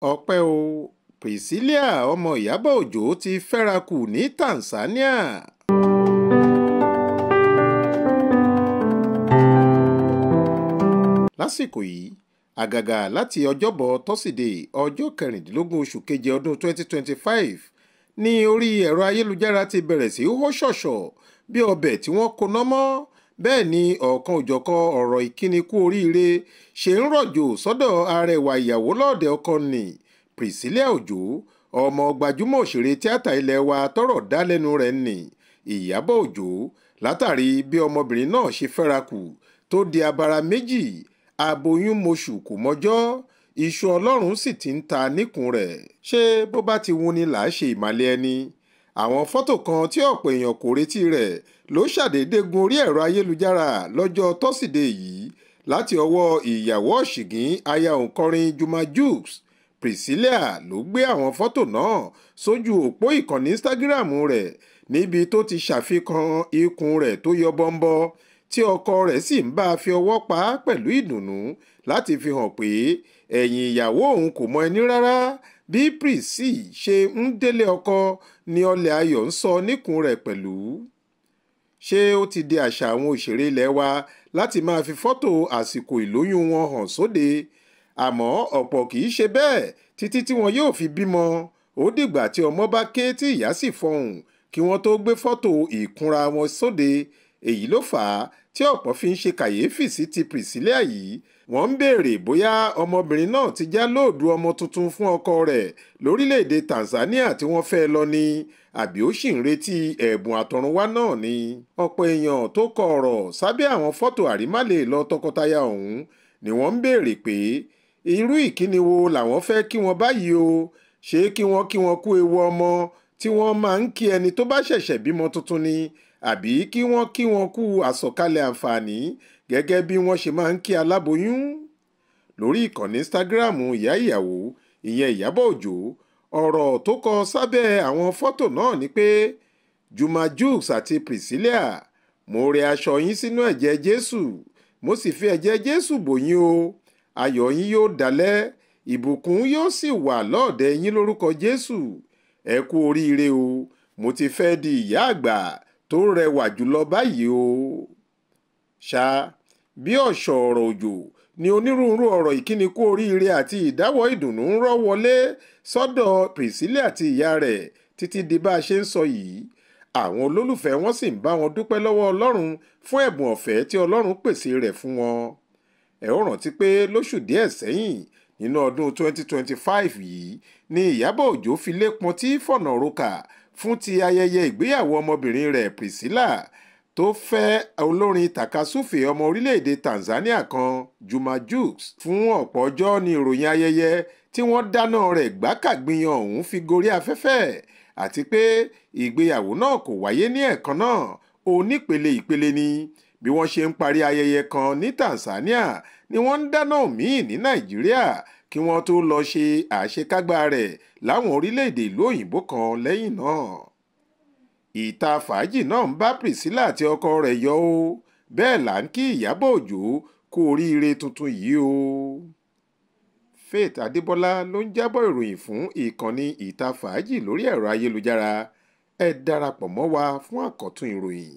ọpẹ́ o Priscilla ọmọ Ìyábọ̀ Òjó ti fẹ́ra kù ní Tanzania. lásìkò yìí àgàgà láti ọjọ́bọ̀ tọ́sídẹ̀ẹ́ ọjọ́ 16 oṣù keje ọdún 2025 ní orí ẹ̀rọ ayélujára ti bẹ̀rẹ̀ sí hó ṣọ̀ṣọ̀ bí ọbẹ̀ tí wọ́n koná mọ́. bẹ́ẹ̀ ni ọ̀kan òjọ̀kan ọ̀rọ̀ ìkíni kú oríire ṣe ń rọ̀jò sọ́dọ̀ arẹwà ìyàwó lọ́ọ̀dẹ̀ ọkọ nì Priscilla Òjó, ọmọ gbajúmọ̀ òṣèré tíátà ilẹ̀ wa tọ́rọ̀ dá lẹ́nu rẹ̀ nì Ìyábọ̀ Òjó, látàrí bí ọmọbìnrin náà ṣe fẹ́ra kù tó di abara méjì, aboyún moṣù kò mọ́jọ́, iṣu Ọlọ́run sì ti ń ta níkùn rẹ̀. ṣé bó bá ti wuni là á ṣe ìmàlẹ̀ ẹni? àwọn fọ́tò kan tí ọ̀pọ̀ èèyàn kò retí rẹ̀ ló ṣàdédé gun orí ẹ̀rọ ayélujára lọ́jọ́ tọ́sídẹ̀ẹ́ yìí láti ọwọ́ ìyàwó ọ̀ṣìngín aya òǹkọrin Juma Jux. Priscilla ló gbé àwọn fọ́tò náà sójú òpó ìkànnì Instagram rẹ̀ níbi tó ti ṣàfihàn ikùn rẹ̀ tó yọ bọ́ńbọ́ tí ọkọ rẹ̀ sì ń bá a fi ọwọ́ pa á pẹ̀lú ìdùnnú láti fi hàn pé ẹ̀yìn ìyàwó òun kò mọ ẹni rárá. bí Prissy ṣe ń délé ọkọ ni ọlẹ̀ ayọ̀ ń sọ níkùn rẹ̀ pẹ̀lú. ṣé ó ti di àṣà àwọn òṣèré ilẹ̀ wa láti máa fi fọ́tò àsìkò ìlóyún wọn hàn sóde? àmọ́ ọ̀pọ̀ kì í ṣe bẹ́ẹ̀ títí tí wọn yóò fi bímọ. ó dìgbà tí ọmọ bá ké tí ìyá sì fọhùn kí wọ́n tó gbé fọ́tò ìkúnra wọn sóde. èyí ló fà á tí ọ̀pọ̀ fi ń ṣe kàyéfì sí ti Priscilla yìí. wọ́n ń béèrè bóyá ọmọbìnrin náà ti já lóòdù ọmọ tuntun fún ọkọ rẹ̀ lórílẹ̀‐èdè Tanzania tí wọ́n fẹ́ lọ ni, àbí ó sì ń retí ẹ̀bùn àtọ̀runwá náà ni. ọ̀pọ̀ èèyàn tó kọ ọ̀rọ̀ sábẹ́ àwọn fọ́tò àrímálè lọ tọkọtaya ọ̀hún ni wọ́n ń béèrè pé irú ìkíni wo làwọn fẹ́ kí wọ́n báyìí o. ṣé kí wọ́n kú ewu ọmọ tí wọ́n máa ń kí ẹni tó bá ṣẹ̀ṣẹ̀ bímọ tuntun ni, àbí kí wọ́n kú àsọ̀kalẹ̀ àǹfààní gẹ́gẹ́ bí wọ́n ṣe máa ń kí aláboyún? lórí ìkànnì Instagram ìyá ìyàwó ìyẹn Ìyábọ̀ Òjó, ọ̀rọ̀ tó kọ sábẹ́ àwọn fọ́tò náà ni pé Juma Jux àti Priscilla, mo rẹ aṣọ yín sínú ẹ̀jẹ̀ Jésù, mo sì fi ẹ̀jẹ̀ Jésù bò yín o. ayọ̀ yín yóò dalẹ̀, ìbùkún yóò sì wà lọ́ọ̀dẹ̀ yín lórúkọ Jésù. ẹ kú oríire o, mo ti fẹ́ di ìyá àgbà tó rẹwà jùlọ báyìí o. ṣá bí ọ̀ṣọ́ ọ̀rọ̀ òjò ni onírúurú ọ̀rọ̀ ìkíni kú oríire àti ìdáwọ́ ìdùnnú ń rọ́ wọlé sọ́dọ̀ Priscilla àti ìyá rẹ̀ títí di bá a ṣe ń sọ yìí. àwọn olólùfẹ́ wọn sì ń bá wọn dúpẹ́ lọ́wọ́ Ọlọ́run fún ẹ̀bùn ọ̀fẹ́ tí Ọlọ́run pèsè rẹ̀ fún wọn. ẹ ó rántí pé lóṣù díẹ̀ sẹ́yìn nínú ọdún 2025 yìí ni Ìyábọ̀ Òjó fi lé pọntí fọ̀nà rókà fún ti ayẹyẹ ìgbéyàwó ọmọbìnrin rẹ̀ Priscilla tó fẹ́ olórin tàkasúfè ọmọ orílẹ̀-èdè Tanzania kan Juma Jux. fún ọ̀pọ̀ ọjọ́ ni ìròyìn ayẹyẹ tí wọ́n dáná rẹ̀ gbákàgbìyàn ọ̀hún fi gorí afẹ́fẹ́, àti pé ìgbéyàwó náà kò wáyé ní ẹ̀kan náà, onípele ìpele ni. bí wọ́n ṣe ń parí ayẹyẹ kan ní Tanzania ni wọ́n ń dáná míì ní Nàìjíríà kí wọ́n tó lọ ṣe àṣekágbá rẹ̀ láwọn orílẹ̀-èdè ìlú òyìnbó kan lẹ́yìn náà. ìta fàájì náà ń bá Priscilla àti ọkọ rẹ̀ yọ o, bẹ́ẹ̀ là ń kí Ìyábọ̀ Òjó kú oríire tuntun yìí o. Faith Adébọ́lá ló ń jábọ̀ ìròyìn fún ìkànnì ìta fàájì lórí ẹ̀rọ ayélujára. ẹ darapọ̀ mọ́ wa fún àkọ́tún ìròyìn.